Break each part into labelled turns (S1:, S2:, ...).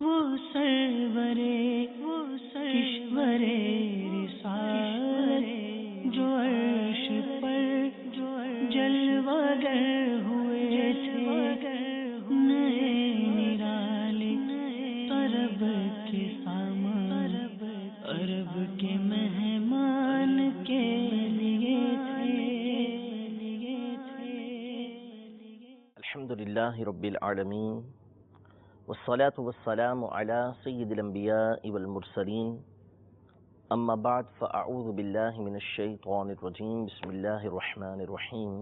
S1: وہ سرورے کشورے رسالت جو عرش پر جلوگر ہوئے تھے، نئے نرالے طرب کے سامان عرب کے مہمان کے لیے تھے۔
S2: الحمدللہ رب العالمین والصلاة والسلام على سید الانبیاء والمرسلین، اما بعد فاعوذ باللہ من الشیطان الرجیم، بسم اللہ الرحمن الرحیم۔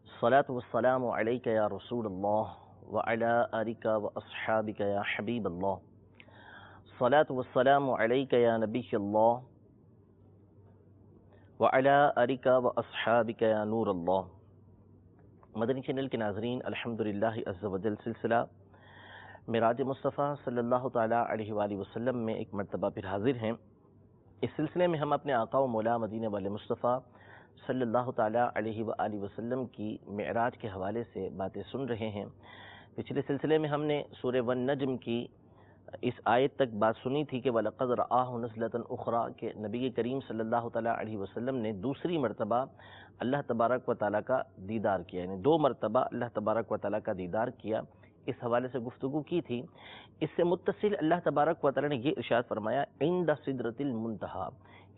S2: الصلاة والسلام علیک یا رسول اللہ وعلی آلک واصحابک یا حبیب اللہ، الصلاة والسلام علیک یا نبی اللہ وعلی آلک واصحابک یا نور اللہ۔ مدنی چینل کے ناظرین، الحمدللہ عز و جل سلسلہ معراج مصطفیٰ صلی اللہ تعالیٰ علیہ وآلہ وسلم میں ایک مرتبہ پھر حاضر ہیں۔ اس سلسلے میں ہم اپنے آقا و مولا مدینہ والے مصطفیٰ صلی اللہ تعالیٰ علیہ وآلہ وسلم کی معراج کے حوالے سے باتیں سن رہے ہیں۔ پچھلے سلسلے میں ہم نے سورہ والنجم کی اس آیت تک بات سنی تھی کہ وَلَقَدْ رَآهُ نَزْلَةً أُخْرَىٰ کہ نبی کریم صلی اللہ تعالیٰ علیہ وسلم نے دوسری مرتبہ اللہ تبارک و تعالیٰ کا دیدار کیا، یعنی دو مرتبہ اللہ تبارک و تعالیٰ کا دیدار کیا۔ اس حوالے سے گفتگو کی تھی۔ اس سے متصل اللہ تبارک و تعالیٰ نے یہ ارشاد فرمایا عند سدرۃ المنتہا،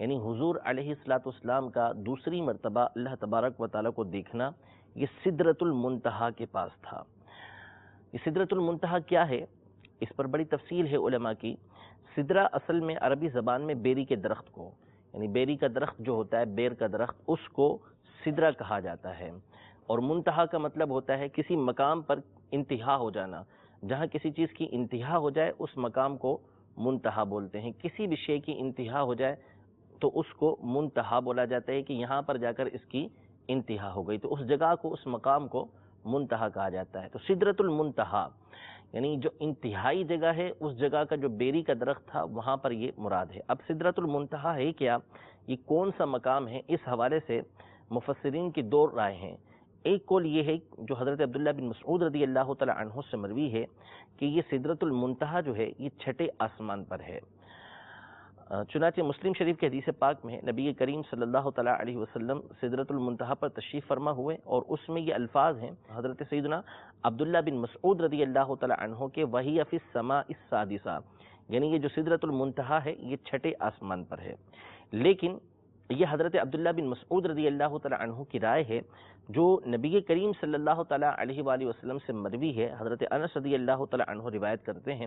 S2: یعنی حضور علیہ الصلوۃ والسلام کا دوسری مرتبہ اللہ تبارک و تعالیٰ کو دیکھنا یہ سدرۃ المنتہا کے پاس تھا۔ یہ سدرۃ المنتہا کیا ہے؟ اس پر بڑی تفصیل ہے علماء کی۔ سدرہ اصل میں عربی زبان میں بیری کے درخت کو، یعنی بیری کا درخت جو ہوتا ہے، بیر کا درخت، اس کو سدرہ کہا جاتا ہے۔ اور منتہا کا مطلب ہوتا ہے کسی مقام پر انتہا ہو جانا، جہاں کسی چیز کی انتہا ہو جائے اس مقام کو منتہا بولتے ہیں۔ کسی بھی شے کی انتہا ہو جائے تو اس کو منتہا بولا جاتا ہے کہ یہاں پر جا کر اس کی انتہا ہو گئی، تو اس جگہ کو، اس مقام کو منتہا کہا جاتا ہے۔ تو سدرۃ المنتہا یعنی جو انتہائی جگہ ہے، اس جگہ کا جو بیری کا درخت تھا وہاں پر یہ مراد ہے۔ اب سدرۃ المنتہا ہے کیا، یہ کون سا مقام ہے، اس حوالے سے مفسرین کی دو رائے ہیں۔ ایک قول یہ ہے جو حضرت عبداللہ بن مسعود رضی اللہ تعالی عنہ سے مروی ہے کہ یہ سدرۃ المنتہا جو ہے یہ چھٹے آسمان پر ہے۔ چنانچہ مسلم شریف کے حدیث پاک میں نبی کریم صلی اللہ تعالی علیہ وسلم سدرۃ المنتہا پر تشریف فرما ہوئے، اور اس میں یہ الفاظ ہیں حضرت سیدنا عبداللہ بن مسعود رضی اللہ تعالی عنہ کے وَهِيَ فِي السَّمَاءِ السَّادِسَةِ، یعنی یہ جو سدرۃ المنتہا ہے یہ چھٹے آسمان پر ہے۔ لیکن یہ حضرت عبداللہ بن مسعود رضی اللہ تعالی عنہ کی رائے ہے جو نبی کریم صلی اللہ تعالی علیہ وآلہ وسلم سے مروی ہے۔ حضرت انس رضی اللہ تعالی عنہ روایت کرتے ہیں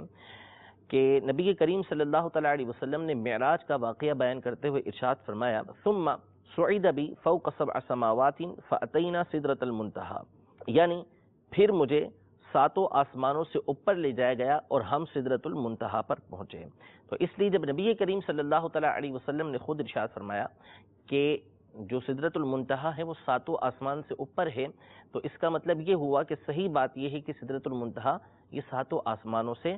S2: کہ نبی کریم صلی اللہ تعالی علیہ وسلم نے معراج کا واقعہ بیان کرتے ہوئے ارشاد فرمایا ثم صعد بی فوق 7 سماوات فاتینا سدرۃ المنتہا، یعنی پھر مجھے ساتوں آسمانوں سے اوپر لے جایا گیا اور ہم سدرۃ المنتہا پر پہنچے۔ تو اس لیے جب نبی کریم صلی اللہ تعالی علیہ وسلم نے خود ارشاد فرمایا کہ جو سدرۃ المنتہا ہے وہ ساتوں آسمان سے اوپر ہے، تو اس کا مطلب یہ ہوا کہ صحیح بات یہ ہے کہ سدرۃ المنتہا یہ ساتوں آسمانوں سے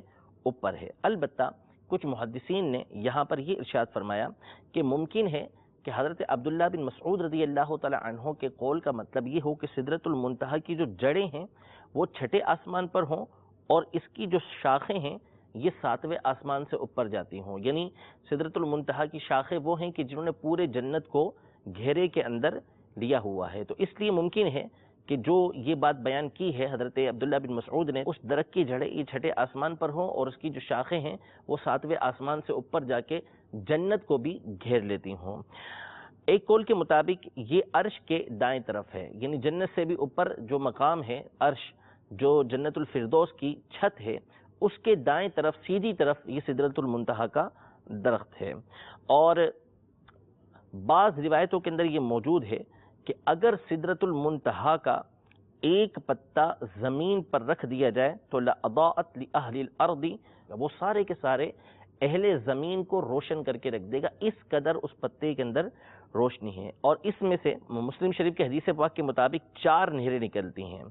S2: اوپر ہے۔ البتہ کچھ محدثین نے یہاں پر یہ ارشاد فرمایا کہ ممکن ہے کہ حضرت عبداللہ بن مسعود رضی اللہ تعالی عنہ کے قول کا مطلب یہ ہو کہ سدرۃ المنتہا کی جو جڑیں ہیں وہ چھٹے آسمان پر ہوں اور اس کی جو شاخیں ہیں یہ 7ویں آسمان سے اوپر جاتی ہوں، یعنی سدرۃ المنتہا کی شاخیں وہ ہیں کہ جنہوں نے پورے جنت کو گھیرے کے اندر لیا ہوا ہے۔ تو اس لیے ممکن ہے کہ جو یہ بات بیان کی ہے حضرت عبداللہ بن مسعود نے، اس درخت کی جڑیں یہ چھٹے آسمان پر ہوں اور اس کی جو شاخیں ہیں وہ 7ویں آسمان سے اوپر جا کے جنت کو بھی گھیر لیتی ہوں۔ ایک قول کے مطابق یہ عرش کے دائیں طرف ہے، یعنی جنت سے بھی اوپر جو مقام ہے عرش، جو جنت الفردوس کی چھت ہے، اس کے دائیں طرف سیدھی طرف یہ سدرۃ المنتہا کا درخت ہے۔ اور بعض روایتوں کے اندر یہ موجود ہے کہ اگر سدرۃ المنتہا کا ایک پتا زمین پر رکھ دیا جائے تو لَأَضَاءَتْ لِأَهْلِ الْأَرْضِ، وہ سارے کے سارے اہل زمین کو روشن کر کے رکھ دے گا، اس قدر اس پتے کے اندر روشنی ہے۔ اور اس میں سے مسلم شریف کے حدیث پاک کے مطابق 4 نہریں نکلتی ہیں۔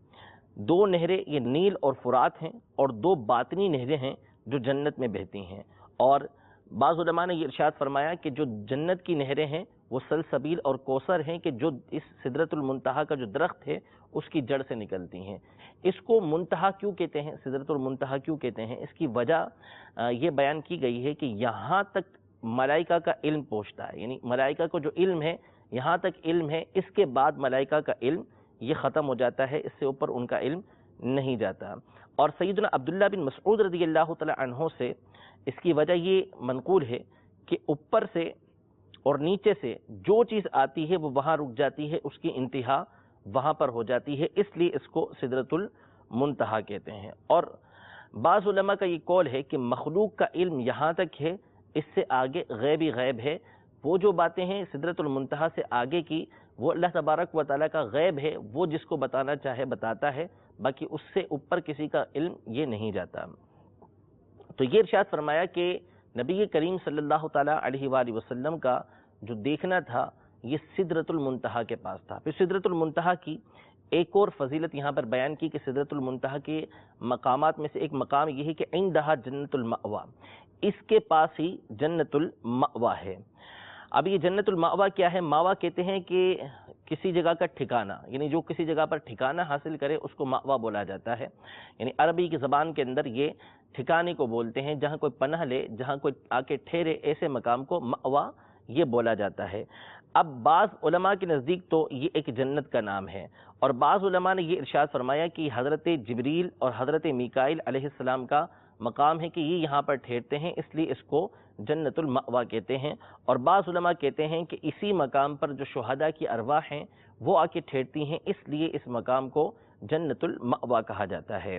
S2: 2 نہریں یہ نیل اور فرات ہیں، اور 2 باطنی نہریں ہیں جو جنت میں بہتی ہیں۔ اور بعض علماء نے یہ ارشاد فرمایا کہ جو جنت کی نہریں ہیں وہ سلسبیل اور کوثر ہیں کہ جو اس سدرۃ المنتہا کا جو درخت ہے اس کی جڑ سے نکلتی ہیں۔ اس کو منتہا کیوں کہتے ہیں، سدرۃ المنتہا کیوں کہتے ہیں، اس کی وجہ یہ بیان کی گئی ہے کہ یہاں تک ملائکہ کا علم پہنچتا ہے، یعنی ملائکہ کو جو علم ہے یہاں تک علم ہے، اس کے بعد ملائکہ کا علم یہ ختم ہو جاتا ہے، اس سے اوپر ان کا علم نہیں جاتا۔ اور سیدنا عبداللہ بن مسعود رضی اللہ تعالی عنہ سے اس کی وجہ یہ منقول ہے کہ اوپر سے اور نیچے سے جو چیز آتی ہے وہ وہاں رک جاتی ہے، اس کی انتہا وہاں پر ہو جاتی ہے، اس لیے اس کو سدرۃ المنتہا کہتے ہیں۔ اور بعض علماء کا یہ قول ہے کہ مخلوق کا علم یہاں تک ہے، اس سے آگے غیبی غیب ہے، وہ جو باتیں ہیں سدرۃ المنتہا سے آگے کی وہ اللہ تبارک و تعالیٰ کا غیب ہے، وہ جس کو بتانا چاہے بتاتا ہے، باقی اس سے اوپر کسی کا علم یہ نہیں جاتا۔ تو یہ ارشاد فرمایا کہ نبی کریم صلی اللہ تعالیٰ علیہ وآلہ وسلم کا جو دیکھنا تھا یہ سدرۃ المنتہا کے پاس تھا۔ پھر سدرۃ المنتہا کی ایک اور فضیلت یہاں پر بیان کی کہ سدرۃ المنتہا کے مقامات میں سے ایک مقام یہ ہے کہ عندہا جنت المأوا، اس کے پاس ہی جنت المأوا ہے۔ اب یہ جنت المأوا کیا ہے؟ ماوا کہتے ہیں کہ کسی جگہ کا ٹھکانہ، یعنی جو کسی جگہ پر ٹھکانہ حاصل کرے اس کو مأوا بولا جاتا ہے، یعنی عربی کی زبان کے اندر یہ ٹھکانے کو بولتے ہیں، جہاں کوئی پناہ لے، جہاں کوئی آ کے ٹھہرے، ایسے مقام کو مأوا یہ بولا جاتا ہے۔ اب بعض علماء کے نزدیک تو یہ ایک جنت کا نام ہے، اور بعض علماء نے یہ ارشاد فرمایا کہ حضرت جبریل اور حضرت میکائیل علیہ السلام کا مقام ہے کہ یہ یہاں پر ٹھہرتے ہیں، اس لیے اس کو جنت المأوا کہتے ہیں۔ اور بعض علماء کہتے ہیں کہ اسی مقام پر جو شہداء کی ارواح ہیں وہ آ کے ٹھہرتی ہیں، اس لیے اس مقام کو جنت المأوا کہا جاتا ہے۔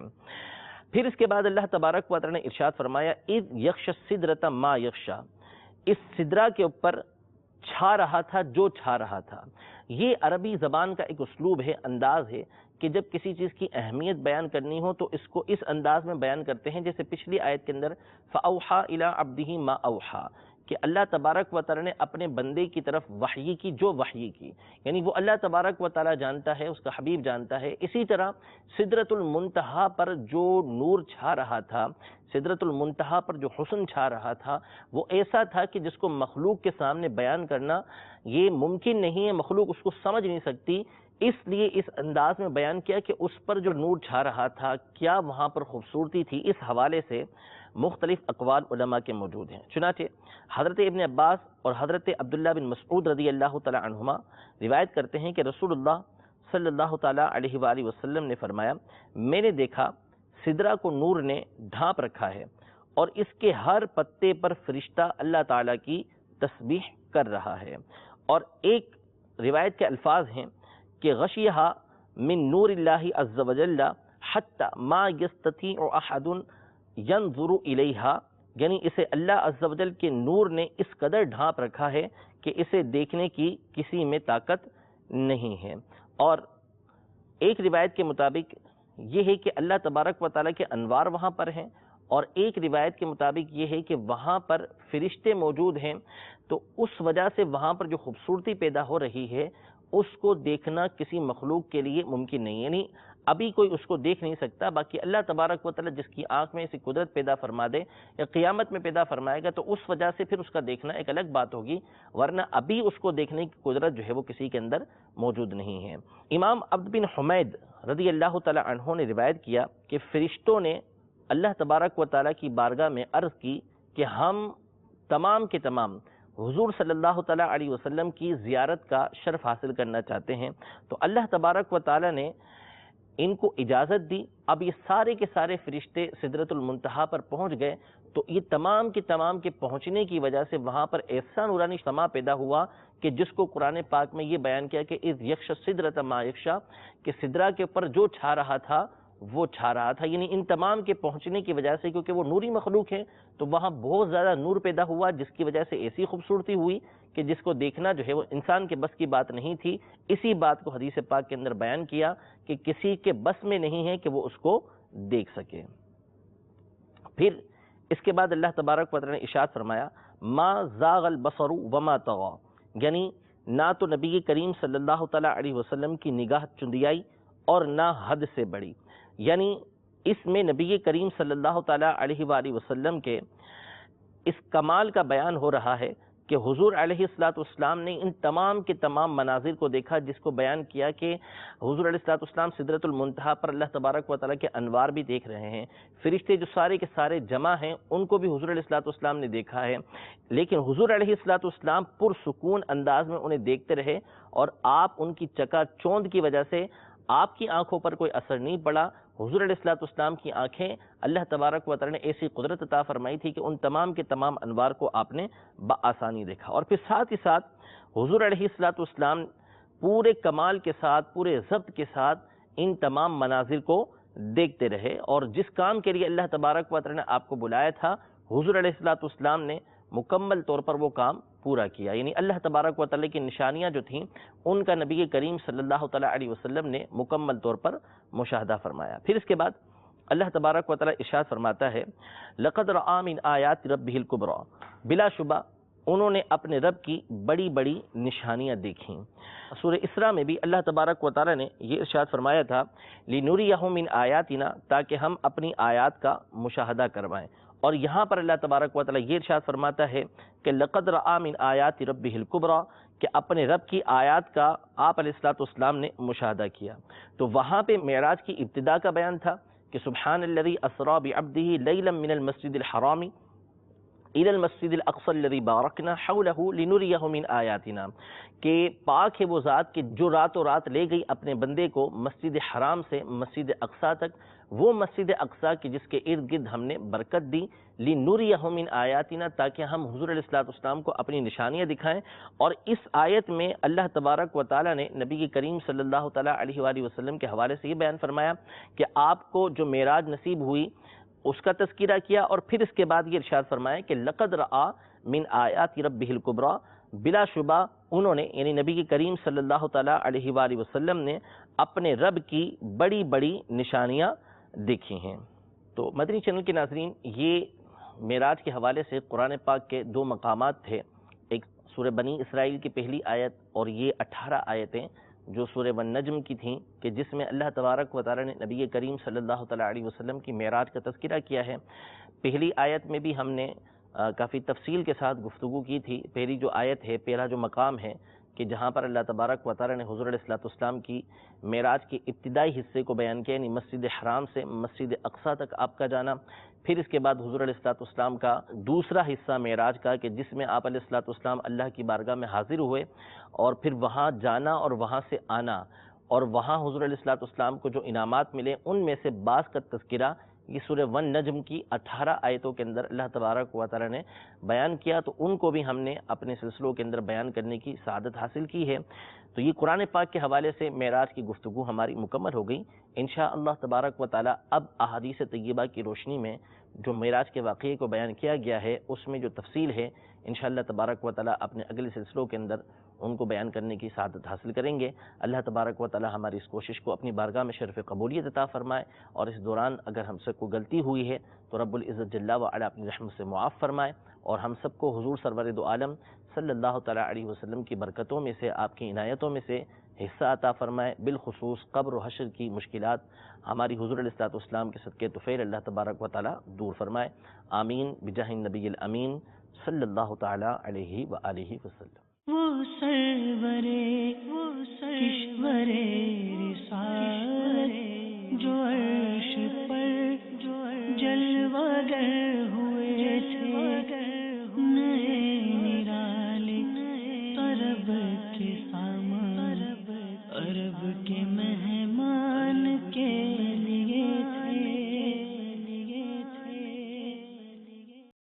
S2: پھر اس کے بعد اللہ تبارک و تعالی نے ارشاد فرمایا اذ یغشی السدرۃ ما یغشی، اس سدرہ کے اوپر چھا رہا تھا جو چھا رہا تھا۔ یہ عربی زبان کا ایک اسلوب ہے، انداز ہے کہ جب کسی چیز کی اہمیت بیان کرنی ہو تو اس کو اس انداز میں بیان کرتے ہیں، جیسے پچھلی آیت کے اندر فَأَوْحَى إِلَىٰ عَبْدِهِ مَا أَوْحَى، کہ اللہ تبارک و تعالی نے اپنے بندے کی طرف وحی کی جو وحی کی، یعنی وہ اللہ تبارک و تعالی جانتا ہے، اس کا حبیب جانتا ہے۔ اسی طرح سدرۃ المنتہا پر جو نور چھا رہا تھا، سدرۃ المنتہا پر جو حسن چھا رہا تھا، وہ ایسا تھا کہ جس کو مخلوق کے سامنے بیان کرنا یہ ممکن نہیں ہے، مخلوق اس کو سمجھ نہیں سکتی، اس لیے اس انداز میں بیان کیا کہ اس پر جو نور چھا رہا تھا کیا وہاں پر خوبصورتی تھی۔ اس حوالے سے مختلف اقوال علماء کے موجود ہیں، چنانچہ حضرت ابن عباس اور حضرت عبداللہ بن مسعود رضی اللہ تعالی عنہما روایت کرتے ہیں کہ رسول اللہ صلی اللہ تعالی علیہ وآلہ وسلم نے فرمایا میں نے دیکھا سدرہ کو نور نے ڈھانپ رکھا ہے اور اس کے ہر پتے پر فرشتہ اللہ تعالیٰ کی تسبیح کر رہا ہے۔ اور ایک روایت کے الفاظ ہیں کہ غشیہا من نور اللہ عز وجل حتی ما یستطیع احد ینظر الیہا، یعنی اسے اللہ عز و جل کے نور نے اس قدر ڈھانپ رکھا ہے کہ اسے دیکھنے کی کسی میں طاقت نہیں ہے۔ اور ایک روایت کے مطابق یہ ہے کہ اللہ تبارک و تعالیٰ کے انوار وہاں پر ہیں، اور ایک روایت کے مطابق یہ ہے کہ وہاں پر فرشتے موجود ہیں، تو اس وجہ سے وہاں پر جو خوبصورتی پیدا ہو رہی ہے اس کو دیکھنا کسی مخلوق کے لیے ممکن نہیں، یعنی ابھی کوئی اس کو دیکھ نہیں سکتا، باقی اللہ تبارک و تعالیٰ جس کی آنکھ میں ایسی قدرت پیدا فرما دے یا قیامت میں پیدا فرمائے گا تو اس وجہ سے پھر اس کا دیکھنا ایک الگ بات ہوگی، ورنہ ابھی اس کو دیکھنے کی قدرت جو ہے وہ کسی کے اندر موجود نہیں ہے۔ امام عبد بن حمید رضی اللہ تعالی عنہ نے روایت کیا کہ فرشتوں نے اللہ تبارک و تعالیٰ کی بارگاہ میں عرض کی کہ ہم تمام کے تمام حضور صلی اللہ تعالیٰ علیہ وسلم کی زیارت کا شرف حاصل کرنا چاہتے ہیں، تو اللہ تبارک و تعالیٰ نے ان کو اجازت دی۔ اب یہ سارے کے سارے فرشتے سدرۃ المنتہا پر پہنچ گئے، تو یہ تمام کے تمام کے پہنچنے کی وجہ سے وہاں پر ایسا نورانی سما پیدا ہوا کہ جس کو قرآن پاک میں یہ بیان کیا کہ اذ یغشی السدرۃ ما یغشی، کہ سدرہ کے اوپر جو چھا رہا تھا وہ چھا رہا تھا، یعنی ان تمام کے پہنچنے کی وجہ سے، کیونکہ وہ نوری مخلوق ہے تو وہاں بہت زیادہ نور پیدا ہوا، جس کی وجہ سے ایسی خوبصورتی ہوئی کہ جس کو دیکھنا جو ہے وہ انسان کے بس کی بات نہیں تھی۔ اسی بات کو حدیث پاک کے اندر بیان کیا کہ کسی کے بس میں نہیں ہے کہ وہ اس کو دیکھ سکے۔ پھر اس کے بعد اللہ تبارک و تعالی نے ارشاد فرمایا ما زاغ البصر وما طغى، یعنی نہ تو نبی کریم صلی اللہ تعالی علیہ وسلم کی نگاہ چندیائی اور نہ حد سے بڑی، یعنی اس میں نبی کریم صلی اللہ تعالی علیہ وآلہ وسلم کے اس کمال کا بیان ہو رہا ہے کہ حضور علیہ السلام نے ان تمام کے تمام مناظر کو دیکھا، جس کو بیان کیا کہ حضور علیہ السلام سدرۃ المنتہا پر اللہ تبارک و تعالیٰ کے انوار بھی دیکھ رہے ہیں، فرشتے جو سارے کے سارے جمع ہیں ان کو بھی حضور علیہ السلام نے دیکھا ہے، لیکن حضور علیہ السلام پرسکون انداز میں انہیں دیکھتے رہے، اور آپ ان کی چکا چوند کی وجہ سے آپ کی آنکھوں پر کوئی اثر نہیں پڑا۔ حضور علیہ السلام کی آنکھیں اللہ تبارک و تعالی نے ایسی قدرت عطا فرمائی تھی کہ ان تمام کے تمام انوار کو آپ نے بآسانی دیکھا، اور پھر ساتھ ہی ساتھ حضور علیہ السلام پورے کمال کے ساتھ، پورے ضبط کے ساتھ ان تمام مناظر کو دیکھتے رہے، اور جس کام کے لیے اللہ تبارک و تعالی نے آپ کو بلایا تھا حضور علیہ السلام نے مکمل طور پر وہ کام پورا کیا، یعنی اللہ تبارک و تعالی کی نشانیاں جو تھیں ان کا نبی کریم صلی اللہ تعالی علیہ وسلم نے مکمل طور پر مشاہدہ فرمایا۔ پھر اس کے بعد اللہ تبارک و تعالی ارشاد فرماتا ہے لَقَدْ رَأَىٰ مِنْ آیَاتِ رَبِّهِ الْكُبْرَىٰ، بلا شبہ انہوں نے اپنے رب کی بڑی بڑی نشانیاں دیکھیں۔ سورہ اسراء میں بھی اللہ تبارک و تعالی نے یہ ارشاد فرمایا تھا لِنُرِيَهُ مِنْ آیَاتِنَا، تاکہ ہم اپنی آیات کا مشاہدہ کروائیں، اور یہاں پر اللہ تبارک و تعالی یہ ارشاد فرماتا ہے کہ لَقَدْ رَأَىٰ مِنْ آیَاتِ رَبِّهِ الْكُبْرَىٰ، کہ اپنے رب کی آیات کا آپ علیہ السلام نے مشاہدہ کیا۔ تو وہاں پہ معراج کی ابتدا کا بیان تھا کہ سبحان الذی اسریٰ بعبدہ لیلا من المسجد الحرام الی المسجد الاقصی الذی بارکنا حولہ لنریہ من آیاتنا، کہ پاک ہے وہ ذات کہ جو راتوں رات لے گئی اپنے بندے کو مسجد حرام سے مسجد اقصی تک، وہ مسجد اقصی کی جس کے ارد گرد ہم نے برکت دی، لنریہ من آیاتنا، تاکہ ہم حضور علیہ السلام کو اپنی نشانیاں دکھائیں۔ اور اس آیت میں اللہ تبارک و تعالی نے نبی کریم صلی اللہ تعالی علیہ وآلہ وسلم کے حوالے سے یہ بیان فرمایا کہ آپ کو جو معراج نصیب ہوئی اس کا تذکرہ کیا، اور پھر اس کے بعد یہ ارشاد فرمایا کہ لقد رآ من آیات ربہ الکبریٰ، بلا شبہ انہوں نے یعنی نبی کریم صلی اللہ تعالی علیہ وآلہ وسلم نے اپنے رب کی بڑی بڑی نشانیاں دیکھی ہیں۔ تو مدنی چینل کے ناظرین، یہ معراج کے حوالے سے قرآن پاک کے دو مقامات تھے، ایک سورہ بنی اسرائیل کی پہلی آیت اور یہ 18 آیتیں جو سورہ والنجم کی تھیں، کہ جس میں اللہ تبارک و تعالی نے نبی کریم صلی اللہ تعالی علیہ وسلم کی معراج کا تذکرہ کیا ہے۔ پہلی آیت میں بھی ہم نے کافی تفصیل کے ساتھ گفتگو کی تھی۔ پہلی جو آیت ہے، پہلا جو مقام ہے کہ جہاں پر اللہ تبارک و تعالی نے حضور علیہ السلام کی معراج کے ابتدائی حصے کو بیان کیا، یعنی مسجد حرام سے مسجد اقصی تک آپ کا جانا، پھر اس کے بعد حضور علیہ السلام کا دوسرا حصہ معراج کا کہ جس میں آپ علیہ السلام اللہ کی بارگاہ میں حاضر ہوئے، اور پھر وہاں جانا اور وہاں سے آنا، اور وہاں حضور علیہ السلام کو جو انعامات ملے ان میں سے بعض کا تذکرہ یہ سورہ والنجم کی 18 آیتوں کے اندر اللہ تبارک و تعالی نے بیان کیا، تو ان کو بھی ہم نے اپنے سلسلوں کے اندر بیان کرنے کی سعادت حاصل کی ہے۔ تو یہ قرآن پاک کے حوالے سے معراج کی گفتگو ہماری مکمل ہو گئی۔ انشاءاللہ تبارک و تعالی اب احادیث طیبہ کی روشنی میں جو معراج کے واقعے کو بیان کیا گیا ہے اس میں جو تفصیل ہے انشاءاللہ تبارک و تعالی اپنے اگلے سلسلوں کے اندر ان کو بیان کرنے کی سعادت حاصل کریں گے۔ اللہ تبارک و تعالی ہماری اس کوشش کو اپنی بارگاہ میں شرف قبولیت عطا فرمائے، اور اس دوران اگر ہم سے کوئی غلطی ہوئی ہے تو رب العزت جل وعلا اپنی رحمت سے معاف فرمائے، اور ہم سب کو حضور سرور دو عالم صلی اللہ تعالی علیہ وسلم کی برکتوں میں سے، آپ کی عنایتوں میں سے حصہ عطا فرمائے۔ بالخصوص قبر و حشر کی مشکلات ہماری حضور علیہ السلام کے صدقے طفیل اللہ تبارک و تعالی دور فرمائے۔ آمین بجاہ النبی الامین صلی اللہ تعالی علیہ وآلہ وسلم۔
S1: وہ سرورے کشورے رسالت جو عرش پر جلوہ گر